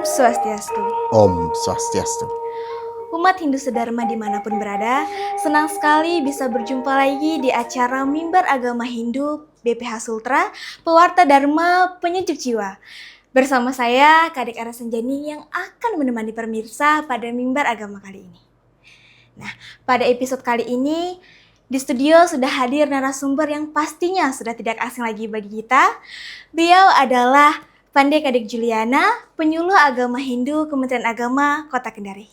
Swastiastu. Om Swastiastu. Umat Hindu sedharma dimanapun berada, senang sekali bisa berjumpa lagi di acara Mimbar Agama Hindu BPH Sultra, Pewarta Dharma Penyejuk Jiwa. Bersama saya, Kadek Ara Senjani yang akan menemani pemirsa pada Mimbar Agama kali ini. Nah, pada episode kali ini, di studio sudah hadir narasumber yang pastinya sudah tidak asing lagi bagi kita. Beliau adalah Pandai Kadek Juliana, Penyuluh Agama Hindu Kementerian Agama Kota Kendari.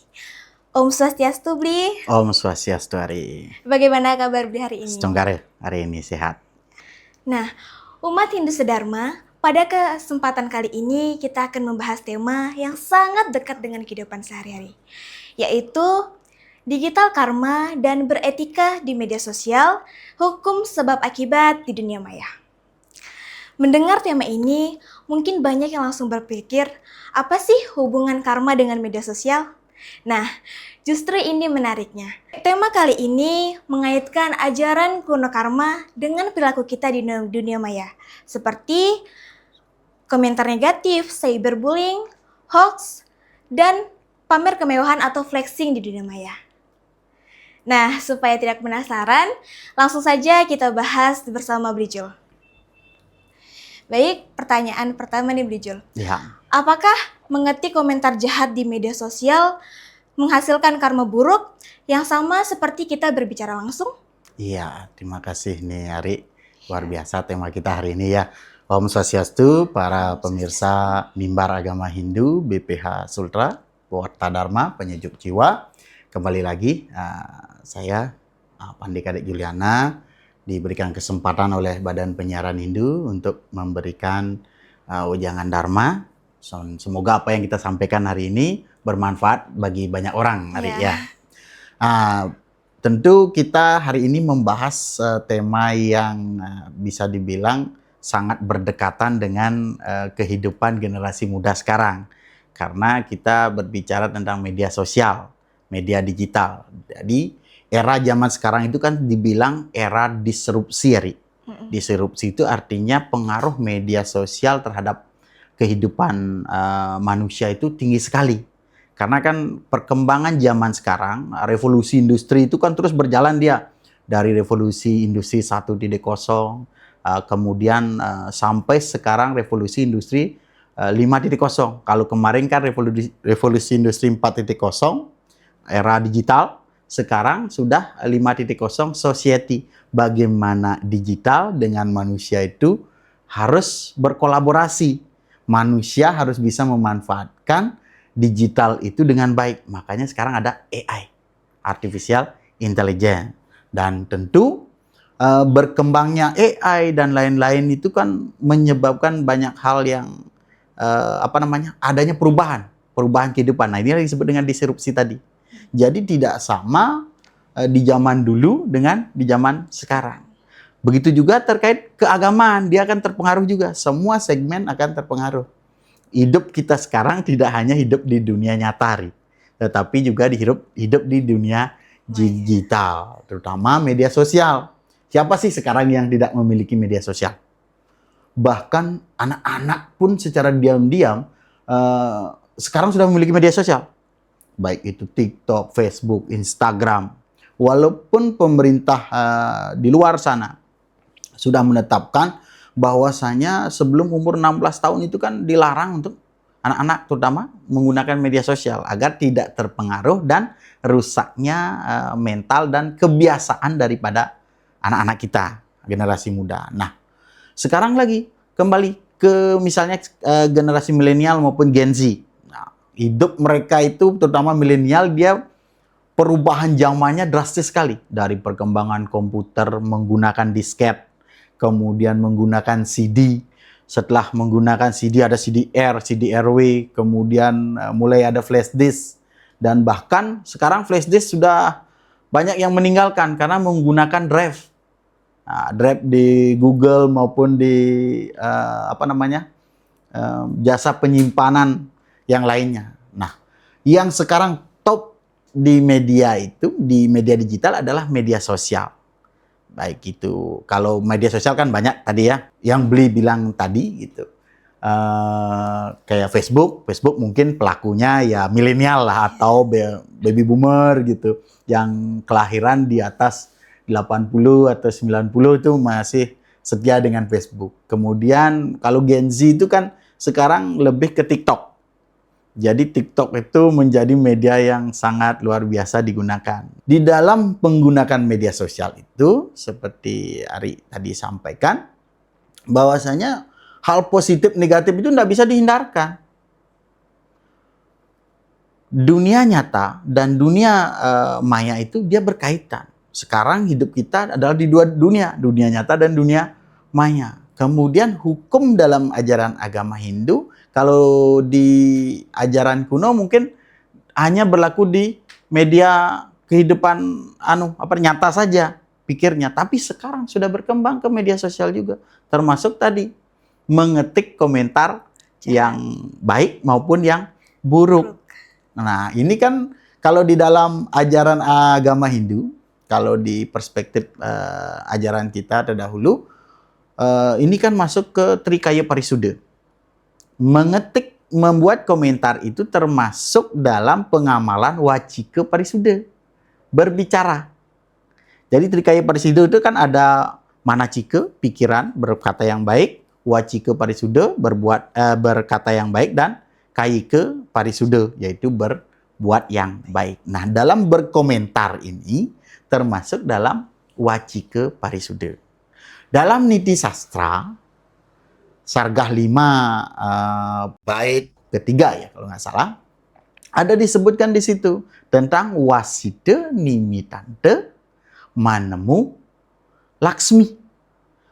Om Swastiastu, Bli. Om Swastiastu, Ari. Bagaimana kabar Bli hari ini? Setonggare, hari ini sehat. Nah, umat Hindu sedharma, pada kesempatan kali ini kita akan membahas tema yang sangat dekat dengan kehidupan sehari-hari, yaitu digital karma dan beretika di media sosial, hukum sebab akibat di dunia maya. Mendengar tema ini, mungkin banyak yang langsung berpikir, apa sih hubungan karma dengan media sosial? Nah, justru ini menariknya. Tema kali ini mengaitkan ajaran kuno karma dengan perilaku kita di dunia maya, seperti komentar negatif, cyberbullying, hoax, dan pamer kemewahan atau flexing di dunia maya. Nah, supaya tidak penasaran, langsung saja kita bahas bersama Blijul. Baik, pertanyaan pertama nih Blijul. Ya. Apakah mengetik komentar jahat di media sosial menghasilkan karma buruk yang sama seperti kita berbicara langsung? Iya, terima kasih nih Ari. Luar biasa tema kita hari ini ya. Om Swastiastu, para pemirsa Mimbar Agama Hindu BPH Sultra, Pewarta Dharma Penyejuk Jiwa. Kembali lagi, saya Pandai Kadek Juliana diberikan kesempatan oleh Badan Penyiaran Hindu untuk memberikan ujangan Dharma. Semoga apa yang kita sampaikan hari ini bermanfaat bagi banyak orang hari ya. Tentu kita hari ini membahas tema yang bisa dibilang sangat berdekatan dengan kehidupan generasi muda sekarang. Karena kita berbicara tentang media sosial, media digital. Jadi era zaman sekarang itu kan dibilang era disrupsi. Disrupsi itu artinya pengaruh media sosial terhadap kehidupan manusia itu tinggi sekali. Karena kan perkembangan zaman sekarang, revolusi industri itu kan terus berjalan dia. Dari revolusi industri 1.0, kemudian sampai sekarang revolusi industri 5.0. Kalau kemarin kan revolusi industri 4.0, era digital. Sekarang sudah 5.0 society. Bagaimana digital dengan manusia itu harus berkolaborasi. Manusia harus bisa memanfaatkan digital itu dengan baik. Makanya sekarang ada AI, Artificial Intelligence. Dan tentu berkembangnya AI dan lain-lain itu kan menyebabkan banyak hal yang adanya perubahan kehidupan. Nah, ini yang disebut dengan disrupsi tadi. Jadi tidak sama di zaman dulu dengan di zaman sekarang. Begitu juga terkait keagamaan, dia akan terpengaruh juga. Semua segmen akan terpengaruh. Hidup kita sekarang tidak hanya hidup di dunia nyata, tetapi juga hidup di dunia digital, terutama media sosial. Siapa sih sekarang yang tidak memiliki media sosial? Bahkan anak-anak pun secara diam-diam sekarang sudah memiliki media sosial. Baik itu TikTok, Facebook, Instagram. Walaupun pemerintah di luar sana sudah menetapkan bahwasanya sebelum umur 16 tahun itu kan dilarang untuk anak-anak terutama menggunakan media sosial agar tidak terpengaruh dan rusaknya mental dan kebiasaan daripada anak-anak kita, generasi muda. Nah, sekarang lagi kembali ke misalnya generasi milenial maupun Gen Z. Hidup mereka itu terutama milenial dia perubahan zamannya drastis sekali dari perkembangan komputer menggunakan disket, kemudian menggunakan CD. Setelah menggunakan CD ada CD-R, CD-RW, kemudian mulai ada flash disk dan bahkan sekarang flash disk sudah banyak yang meninggalkan karena menggunakan drive. Drive di Google maupun di jasa penyimpanan yang lainnya. Nah, yang sekarang top di media itu, di media digital adalah media sosial. Baik itu, kalau media sosial kan banyak tadi ya, yang Bli bilang tadi gitu. kayak Facebook mungkin pelakunya ya milenial lah atau baby boomer gitu, yang kelahiran di atas 80 atau 90 itu masih setia dengan Facebook. Kemudian kalau Gen Z itu kan sekarang lebih ke TikTok. Jadi TikTok itu menjadi media yang sangat luar biasa digunakan. Di dalam penggunaan media sosial itu, seperti Ari tadi sampaikan, bahwasanya hal positif negatif itu tidak bisa dihindarkan. Dunia nyata dan dunia maya itu dia berkaitan. Sekarang hidup kita adalah di dua dunia, dunia nyata dan dunia maya. Kemudian hukum dalam ajaran agama Hindu, kalau di ajaran kuno mungkin hanya berlaku di media kehidupan nyata saja pikirnya, tapi sekarang sudah berkembang ke media sosial juga, termasuk tadi mengetik komentar yang baik maupun yang buruk. Nah, ini kan kalau di dalam ajaran agama Hindu, kalau di perspektif ajaran kita terdahulu, ini kan masuk ke Trikaya Parisuddha. Membuat komentar itu termasuk dalam pengamalan Wacika Parisuddha, berbicara. Jadi Trikaya Parisuddha itu kan ada manacika, pikiran, berkata yang baik, Wacika Parisuddha, berkata yang baik, dan Kayika Parisuddha, yaitu berbuat yang baik. Nah, dalam berkomentar ini termasuk dalam Wacika Parisuddha. Dalam Niti Sastra, Sargah 5 bait ketiga ya kalau nggak salah, ada disebutkan di situ tentang wasida nimitante manemu Laksmi.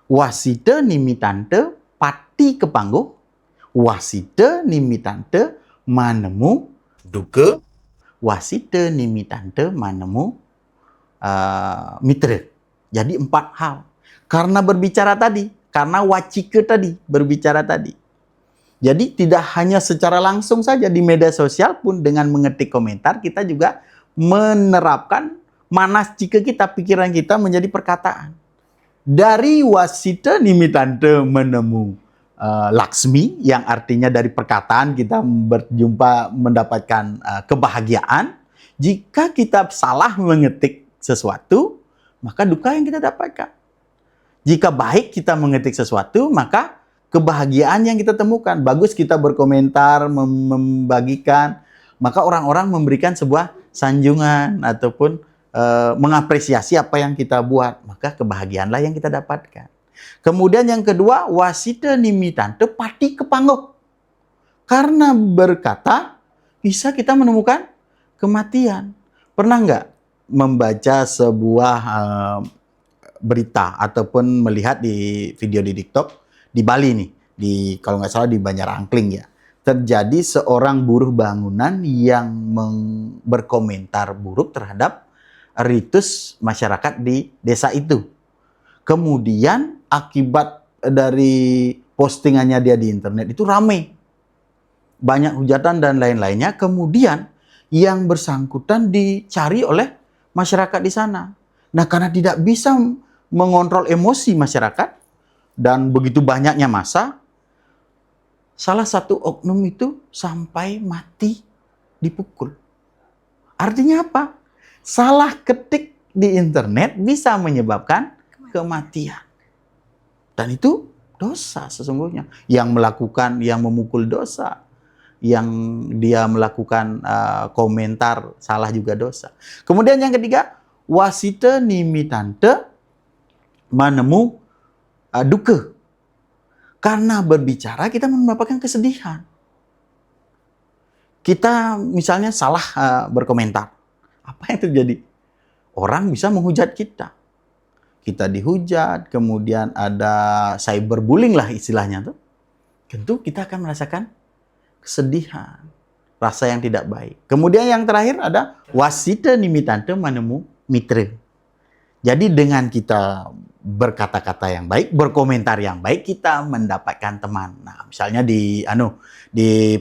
Wasida nimitante pati kepangguh, wasida nimitante manemu duka, wasida nimitante manemu mitra. Jadi 4 hal. Karena berbicara tadi, karena wacika tadi, berbicara tadi. Jadi tidak hanya secara langsung saja di media sosial pun dengan mengetik komentar, kita juga menerapkan manastika kita, pikiran kita menjadi perkataan. Dari wasita nimitante menemu Laksmi, yang artinya dari perkataan kita berjumpa mendapatkan kebahagiaan. Jika kita salah mengetik sesuatu, maka duka yang kita dapatkan. Jika baik kita mengetik sesuatu, maka kebahagiaan yang kita temukan. Bagus kita berkomentar, membagikan, maka orang-orang memberikan sebuah sanjungan ataupun mengapresiasi apa yang kita buat, maka kebahagiaanlah yang kita dapatkan. Kemudian yang kedua, wasita nimitante pati kepangguh. Karena berkata, bisa kita menemukan kematian. Pernah nggak membaca sebuah berita ataupun melihat di video di TikTok di Bali nih, kalau nggak salah di Banjarangkling ya, terjadi seorang buruh bangunan yang berkomentar buruk terhadap ritus masyarakat di desa itu. Kemudian akibat dari postingannya dia di internet itu ramai, banyak hujatan dan lain-lainnya. Kemudian yang bersangkutan dicari oleh masyarakat di sana. Nah, karena tidak bisa mengontrol emosi masyarakat dan begitu banyaknya massa, salah satu oknum itu sampai mati dipukul. Artinya apa? Salah ketik di internet bisa menyebabkan kematian. Dan itu dosa sesungguhnya. Yang memukul dosa. Yang dia melakukan komentar salah juga dosa. Kemudian yang ketiga, wasita nimitante manemu duka. Karena berbicara kita mendapatkan kesedihan. Kita misalnya salah berkomentar. Apa yang terjadi? Orang bisa menghujat kita. Kita dihujat, kemudian ada cyberbullying lah istilahnya tuh. Tentu kita akan merasakan kesedihan, rasa yang tidak baik. Kemudian yang terakhir ada wasita nimitante manemu mitra. Jadi dengan kita berkata-kata yang baik, berkomentar yang baik, kita mendapatkan teman. Nah, misalnya di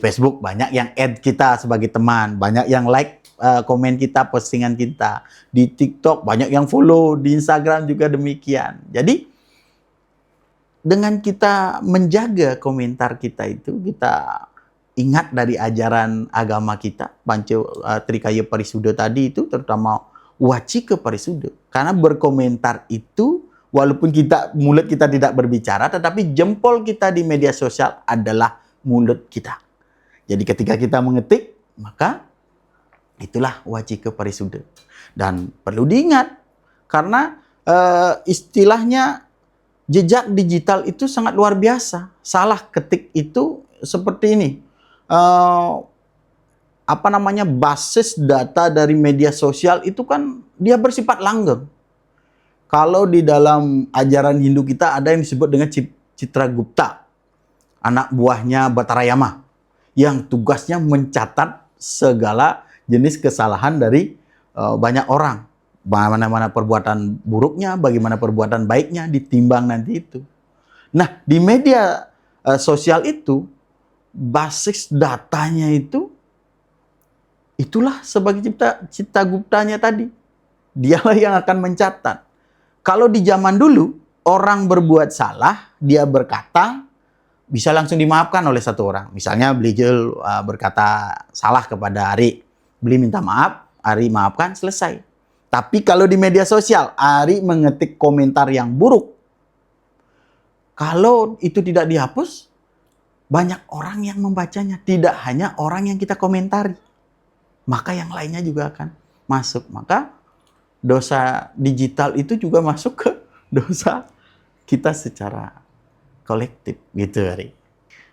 Facebook banyak yang add kita sebagai teman, banyak yang like komen kita, postingan kita. Di TikTok banyak yang follow, di Instagram juga demikian. Jadi dengan kita menjaga komentar kita itu, kita ingat dari ajaran agama kita, Trikaya Parisuda tadi itu, terutama Wacika Parisuda. Karena berkomentar itu, walaupun mulut kita tidak berbicara, tetapi jempol kita di media sosial adalah mulut kita. Jadi ketika kita mengetik, maka itulah Wacika Parisuda. Dan perlu diingat, karena istilahnya jejak digital itu sangat luar biasa. Salah ketik itu seperti ini. Basis data dari media sosial itu kan dia bersifat langgeng. Kalau di dalam ajaran Hindu kita ada yang disebut dengan Citragupta, anak buahnya Batarayama, yang tugasnya mencatat segala jenis kesalahan dari banyak orang. Bagaimana perbuatan buruknya, bagaimana perbuatan baiknya, ditimbang nanti itu. Nah, di media sosial itu, basis datanya itulah sebagai Citraguptanya tadi. Dialah yang akan mencatat. Kalau di zaman dulu, orang berbuat salah, dia berkata, bisa langsung dimaafkan oleh satu orang. Misalnya beliau berkata salah kepada Ari. Beliau minta maaf, Ari maafkan, selesai. Tapi kalau di media sosial, Ari mengetik komentar yang buruk. Kalau itu tidak dihapus, banyak orang yang membacanya. Tidak hanya orang yang kita komentari. Maka yang lainnya juga akan masuk. Maka dosa digital itu juga masuk ke dosa kita secara kolektif. Gitu, Ari.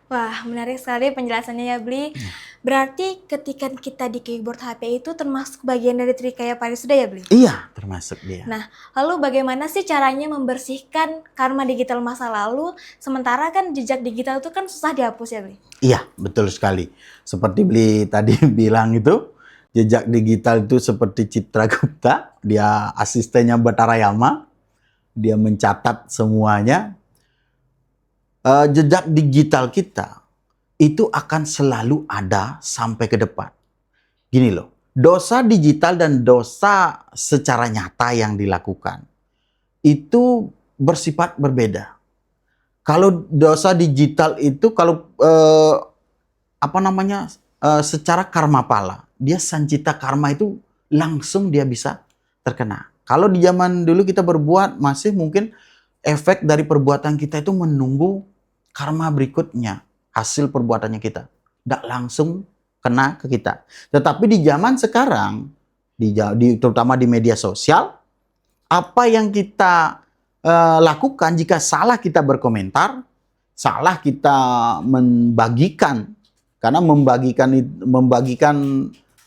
Wah, menarik sekali penjelasannya ya, Bli. Berarti ketika kita di keyboard HP itu termasuk bagian dari Trikaya Parisuda ya, Bli? Iya, termasuk dia. Nah, lalu bagaimana sih caranya membersihkan karma digital masa lalu, sementara kan jejak digital itu kan susah dihapus ya, Bli? Iya, betul sekali. Seperti Bli tadi bilang itu, jejak digital itu seperti Citragupta, dia asistennya Batarayama, dia mencatat semuanya. Jejak digital kita itu akan selalu ada sampai ke depan. Gini loh, dosa digital dan dosa secara nyata yang dilakukan itu bersifat berbeda. Kalau dosa digital itu secara karma pala, dia sancita karma itu langsung dia bisa terkena. Kalau di zaman dulu kita berbuat, masih mungkin efek dari perbuatan kita itu menunggu karma berikutnya, hasil perbuatannya kita. Tidak langsung kena ke kita. Tetapi di zaman sekarang, terutama di media sosial, apa yang kita lakukan jika salah kita berkomentar, salah kita membagikan, karena membagikan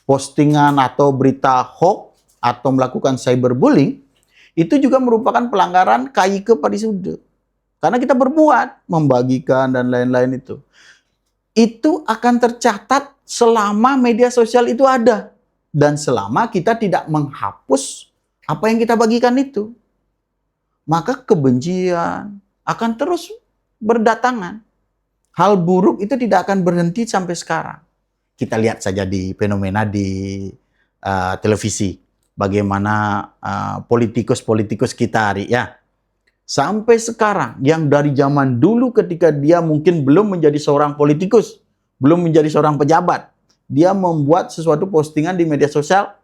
postingan atau berita hoax atau melakukan cyberbullying, itu juga merupakan pelanggaran Kayika Parisuda. Karena kita berbuat, membagikan dan lain-lain itu. Itu akan tercatat selama media sosial itu ada. Dan selama kita tidak menghapus apa yang kita bagikan itu. Maka kebencian akan terus berdatangan. Hal buruk itu tidak akan berhenti sampai sekarang. Kita lihat saja di fenomena di televisi. Bagaimana politikus-politikus kita hari ya. Sampai sekarang, yang dari zaman dulu ketika dia mungkin belum menjadi seorang politikus, belum menjadi seorang pejabat, dia membuat sesuatu postingan di media sosial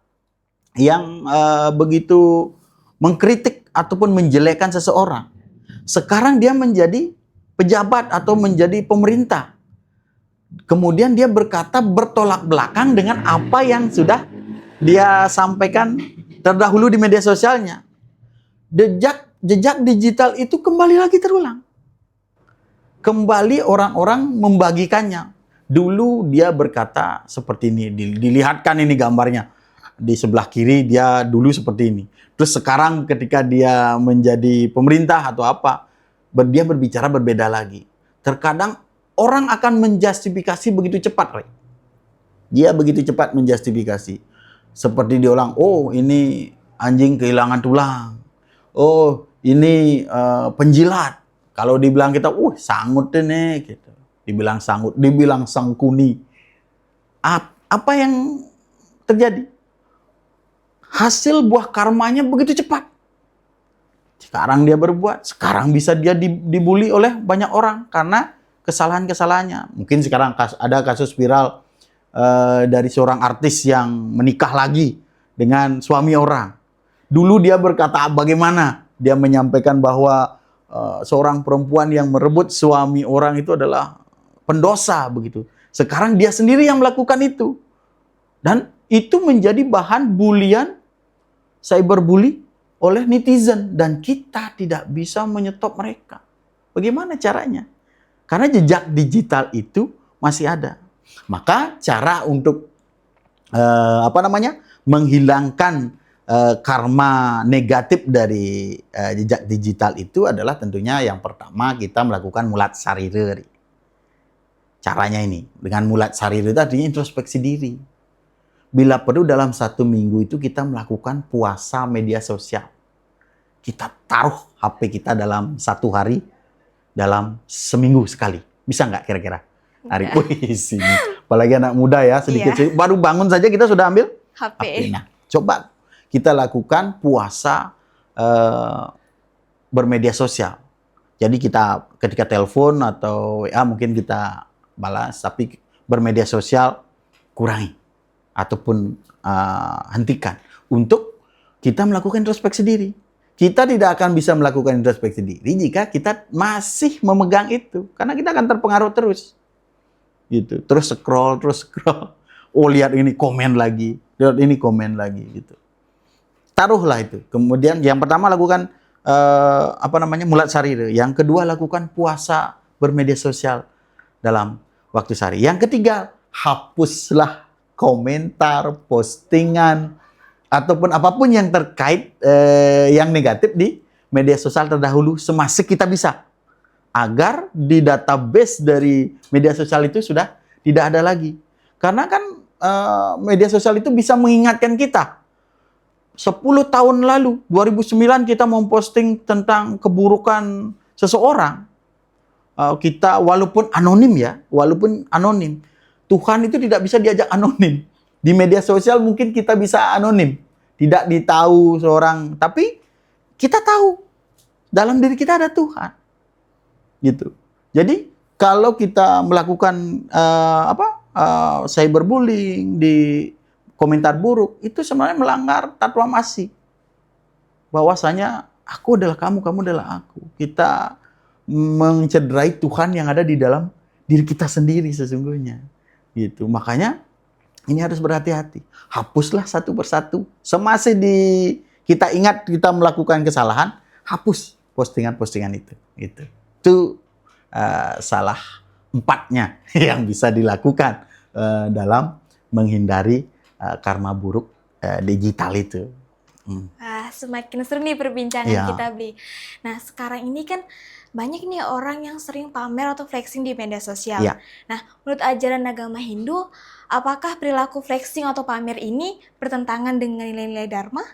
yang begitu mengkritik ataupun menjelekkan seseorang. Sekarang dia menjadi pejabat atau menjadi pemerintah. Kemudian dia berkata bertolak belakang dengan apa yang sudah dia sampaikan terdahulu di media sosialnya. Jejak digital itu kembali lagi terulang. Kembali orang-orang membagikannya. Dulu dia berkata seperti ini, dilihatkan ini gambarnya. Di sebelah kiri dia dulu seperti ini. Terus sekarang ketika dia menjadi pemerintah atau apa, dia berbicara berbeda lagi. Terkadang orang akan menjustifikasi begitu cepat, Ray. Dia begitu cepat menjustifikasi. Seperti diulang, oh ini anjing kehilangan tulang. Oh ini penjilat. Kalau dibilang kita, sangut nih, gitu. Dibilang sangut, dibilang sangkuni. Apa yang terjadi? Hasil buah karmanya begitu cepat. Sekarang dia berbuat, sekarang bisa dia dibully oleh banyak orang karena kesalahan-kesalahannya. Mungkin sekarang ada kasus viral dari seorang artis yang menikah lagi dengan suami orang. Dulu dia berkata bagaimana? Dia menyampaikan bahwa seorang perempuan yang merebut suami orang itu adalah pendosa begitu. Sekarang dia sendiri yang melakukan itu. Dan itu menjadi bahan bulian, cyberbully oleh netizen. Dan kita tidak bisa menyetop mereka. Bagaimana caranya? Karena jejak digital itu masih ada. Maka cara untuk menghilangkan karma negatif dari jejak digital itu adalah tentunya yang pertama kita melakukan mulat sarire. Caranya ini, dengan mulat sarire itu artinya introspeksi diri. Bila perlu dalam 1 minggu itu kita melakukan puasa media sosial. Kita taruh HP kita dalam 1 hari, dalam seminggu sekali. Bisa nggak kira-kira? Hari sini. Apalagi anak muda ya, sedikit baru bangun saja kita sudah ambil HP. Nah, coba kita lakukan puasa bermedia sosial. Jadi kita ketika telepon atau WA mungkin kita balas, tapi bermedia sosial kurangi ataupun hentikan untuk kita melakukan introspeksi diri. Kita tidak akan bisa melakukan introspeksi diri jika kita masih memegang itu, karena kita akan terpengaruh terus. Gitu. Terus scroll. Oh, lihat ini komen lagi, lihat ini komen lagi gitu. Taruhlah itu. Kemudian yang pertama lakukan mulat sarire. Yang kedua lakukan puasa bermedia sosial dalam waktu sehari. Yang ketiga, hapuslah komentar, postingan ataupun apapun yang terkait yang negatif di media sosial terdahulu semasa kita bisa. Agar di database dari media sosial itu sudah tidak ada lagi. Karena kan media sosial itu bisa mengingatkan kita. 10 tahun lalu, 2009 kita memposting tentang keburukan seseorang. Kita walaupun anonim, Tuhan itu tidak bisa diajak anonim. Di media sosial mungkin kita bisa anonim. Tidak ditahu seorang, tapi kita tahu. Dalam diri kita ada Tuhan. Gitu. Jadi kalau kita melakukan cyberbullying di komentar buruk, itu sebenarnya melanggar tatwa masih. Bahwasanya aku adalah kamu, kamu adalah aku. Kita mencederai Tuhan yang ada di dalam diri kita sendiri sesungguhnya. Gitu. Makanya ini harus berhati-hati. Hapuslah satu persatu. Semasa kita ingat kita melakukan kesalahan, hapus postingan-postingan itu. Gitu. Itu salah 4-nya yang bisa dilakukan dalam menghindari karma buruk digital itu. Semakin seru nih perbincangan kita, Bli. Nah, sekarang ini kan banyak nih orang yang sering pamer atau flexing di media sosial. Ya. Nah, menurut ajaran agama Hindu, apakah perilaku flexing atau pamer ini bertentangan dengan nilai-nilai Dharma?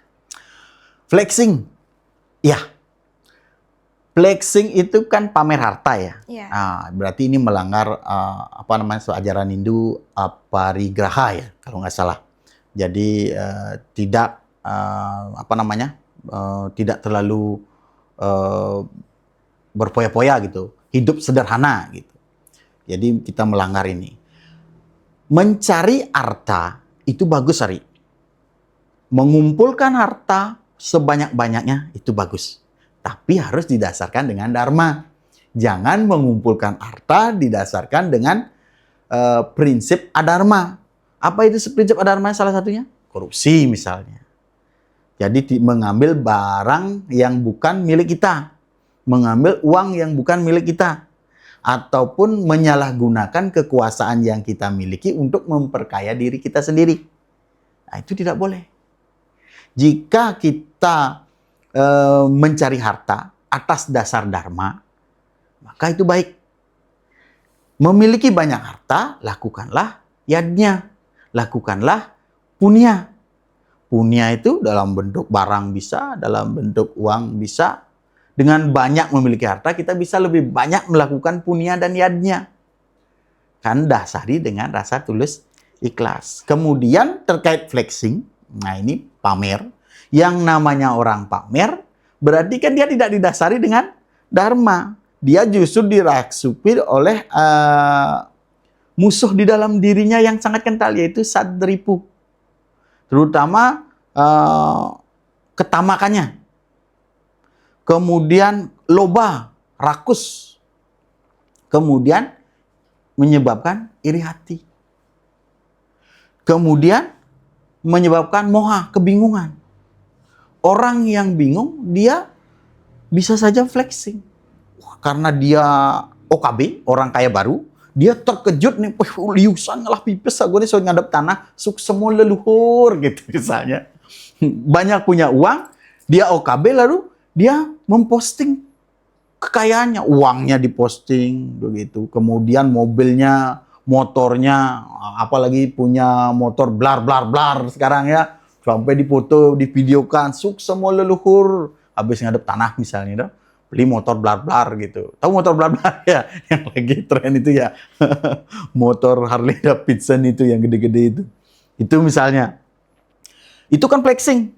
Flexing, ya. Flexing itu kan pamer harta ya. Nah, berarti ini melanggar ajaran Hindu parigraha ya, kalau nggak salah. Jadi tidak tidak terlalu berpoya-poya gitu, hidup sederhana gitu. Jadi kita melanggar ini. Mencari harta itu bagus, Ari. Mengumpulkan harta sebanyak-banyaknya itu bagus. Tapi harus didasarkan dengan dharma. Jangan mengumpulkan harta didasarkan dengan prinsip adharma. Apa itu prinsip adharma salah satunya? Korupsi misalnya. Jadi mengambil barang yang bukan milik kita. Mengambil uang yang bukan milik kita. Ataupun menyalahgunakan kekuasaan yang kita miliki untuk memperkaya diri kita sendiri. Nah, itu tidak boleh. Jika kita mencari harta atas dasar dharma, maka itu baik. Memiliki banyak harta, lakukanlah yadnya, lakukanlah punya. Punya itu dalam bentuk barang bisa, dalam bentuk uang bisa. Dengan banyak memiliki harta, kita bisa lebih banyak melakukan punya dan yadnya. Kan dasari dengan rasa tulus ikhlas. Kemudian terkait flexing, nah ini pamer. Yang namanya orang pamer, berarti kan dia tidak didasari dengan dharma. Dia justru dirasuki oleh musuh di dalam dirinya yang sangat kental, yaitu sadripu. Terutama ketamakannya. Kemudian loba, rakus. Kemudian menyebabkan iri hati. Kemudian menyebabkan moha, kebingungan. Orang yang bingung, dia bisa saja flexing. Karena dia OKB, orang kaya baru, dia terkejut nih, liusan ngalah pipes, aku nih soal ngadep tanah, suk semua leluhur gitu misalnya. Banyak punya uang, dia OKB lalu dia memposting kekayaannya, uangnya diposting begitu. Kemudian mobilnya, motornya, apalagi punya motor blar sekarang ya, sampai dipoto, divideokan, suk semua leluhur, habis ngadep tanah misalnya, dah, beli motor blar gitu. Tahu motor blar ya, yang lagi tren itu ya, motor Harley Davidson itu yang gede-gede itu. Itu misalnya, itu kan flexing.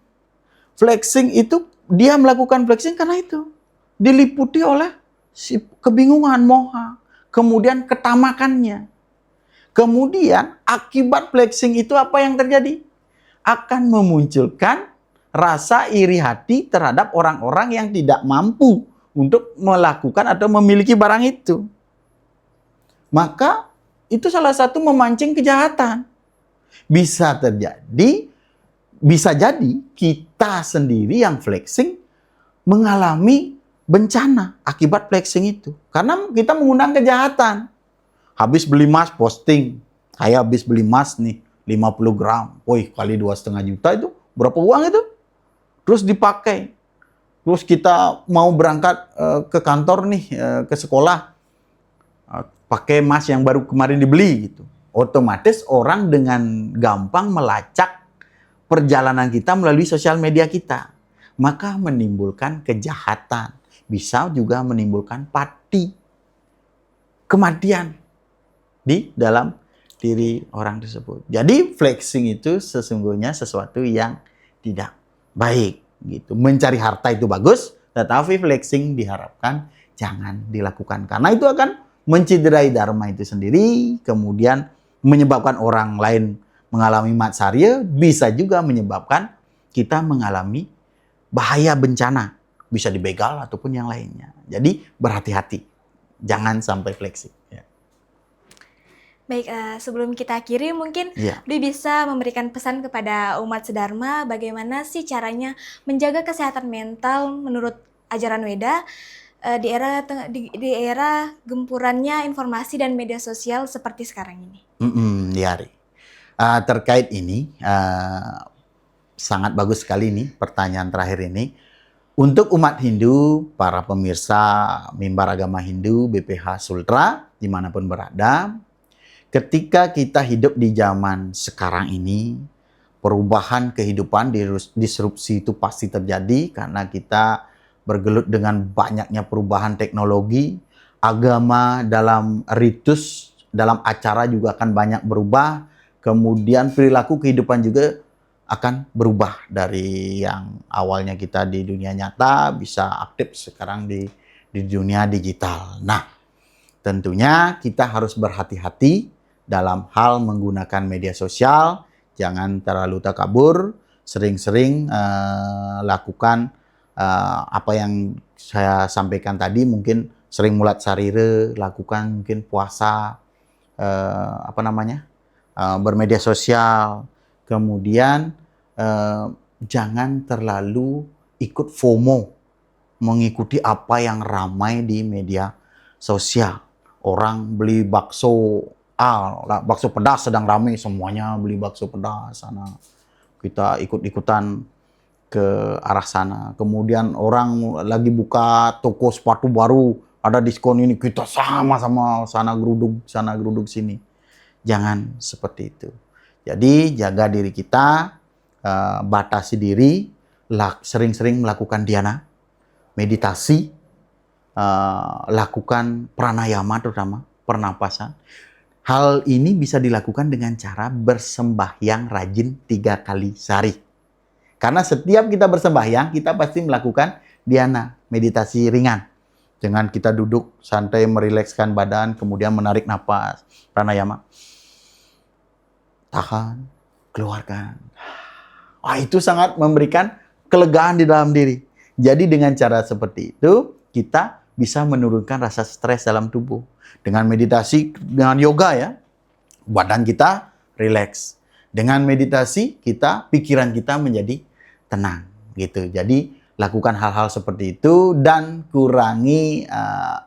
Flexing itu dia melakukan flexing karena itu diliputi oleh kebingungan, moha, kemudian ketamakannya. Kemudian akibat flexing itu apa yang terjadi? Akan memunculkan rasa iri hati terhadap orang-orang yang tidak mampu untuk melakukan atau memiliki barang itu. Maka itu salah satu memancing kejahatan. Bisa jadi kita sendiri yang flexing mengalami bencana akibat flexing itu. Karena kita mengundang kejahatan. Habis beli emas posting. Saya habis beli emas nih 50 gram. Woi, kali 2,5 juta itu berapa uang itu? Terus dipakai. Terus kita mau berangkat ke kantor nih, ke sekolah. Pakai emas yang baru kemarin dibeli gitu. Otomatis orang dengan gampang melacak perjalanan kita melalui sosial media kita. Maka menimbulkan kejahatan. Bisa juga menimbulkan pati. Kematian di dalam diri orang tersebut. Jadi flexing itu sesungguhnya sesuatu yang tidak baik gitu. Mencari harta itu bagus, tetapi flexing diharapkan jangan dilakukan karena itu akan menciderai dharma itu sendiri, kemudian menyebabkan orang lain mengalami matsarya, bisa juga menyebabkan kita mengalami bahaya bencana, bisa dibegal ataupun yang lainnya. Jadi berhati-hati, jangan sampai flexing. Ya. Baik, sebelum kita akhiri mungkin Dwi bisa memberikan pesan kepada umat sedharma bagaimana sih caranya menjaga kesehatan mental menurut ajaran Weda di era gempurannya informasi dan media sosial seperti sekarang ini. Terkait ini sangat bagus sekali nih pertanyaan terakhir ini. Untuk umat Hindu, para pemirsa Mimbar Agama Hindu BPH Sultra dimanapun berada, ketika kita hidup di zaman sekarang ini, perubahan kehidupan, disrupsi itu pasti terjadi karena kita bergelut dengan banyaknya perubahan teknologi, agama dalam ritus, dalam acara juga akan banyak berubah, kemudian perilaku kehidupan juga akan berubah dari yang awalnya kita di dunia nyata bisa aktif sekarang di dunia digital. Nah, tentunya kita harus berhati-hati dalam hal menggunakan media sosial, jangan terlalu takabur, sering-sering lakukan apa yang saya sampaikan tadi, mungkin sering mulat sarire, lakukan mungkin puasa, bermedia sosial, kemudian jangan terlalu ikut FOMO, mengikuti apa yang ramai di media sosial. Orang beli bakso, bakso pedas sedang ramai, semuanya beli bakso pedas sana. Kita ikut-ikutan ke arah sana. Kemudian orang lagi buka toko sepatu baru, ada diskon ini, kita sama-sama sana geruduk sini. Jangan seperti itu. Jadi jaga diri kita, batasi diri, sering-sering melakukan dhyana, meditasi, lakukan pranayama terutama, pernapasan. Hal ini bisa dilakukan dengan cara bersembahyang rajin 3 kali sehari. Karena setiap kita bersembahyang, kita pasti melakukan dhyana, meditasi ringan. Dengan kita duduk santai, merilekskan badan, kemudian menarik napas, pranayama. Tahan, keluarkan. Wah, itu sangat memberikan kelegaan di dalam diri. Jadi dengan cara seperti itu, kita bisa menurunkan rasa stres dalam tubuh. Dengan meditasi, dengan yoga ya, badan kita rileks. Dengan meditasi, pikiran kita menjadi tenang. Gitu. Jadi lakukan hal-hal seperti itu dan kurangi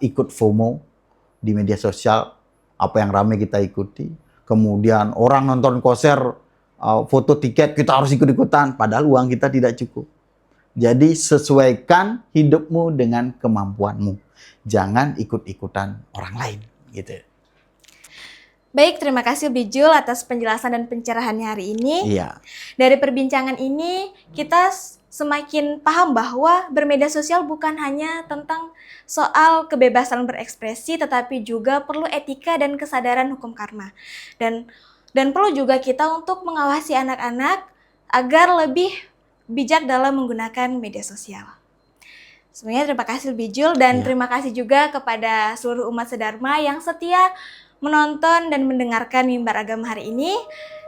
ikut FOMO di media sosial, apa yang ramai kita ikuti. Kemudian orang nonton konser, foto tiket kita harus ikut-ikutan, padahal uang kita tidak cukup. Jadi sesuaikan hidupmu dengan kemampuanmu. Jangan ikut-ikutan orang lain, gitu. Baik, terima kasih Bijul atas penjelasan dan pencerahannya hari ini. Iya. Dari perbincangan ini, kita semakin paham bahwa bermedia sosial bukan hanya tentang soal kebebasan berekspresi, tetapi juga perlu etika dan kesadaran hukum karma. Dan perlu juga kita untuk mengawasi anak-anak agar lebih bijak dalam menggunakan media sosial. Sebenarnya terima kasih Bijul dan terima kasih juga kepada seluruh umat Sedharma yang setia menonton dan mendengarkan Mimbar Agama hari ini.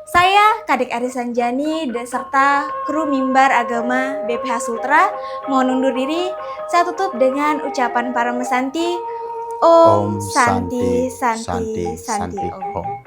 Saya Kadek Ari Sanjani serta kru Mimbar Agama BPH Sultra mohon undur diri. Saya tutup dengan ucapan para mesanti Om Santi Santi Santi Om.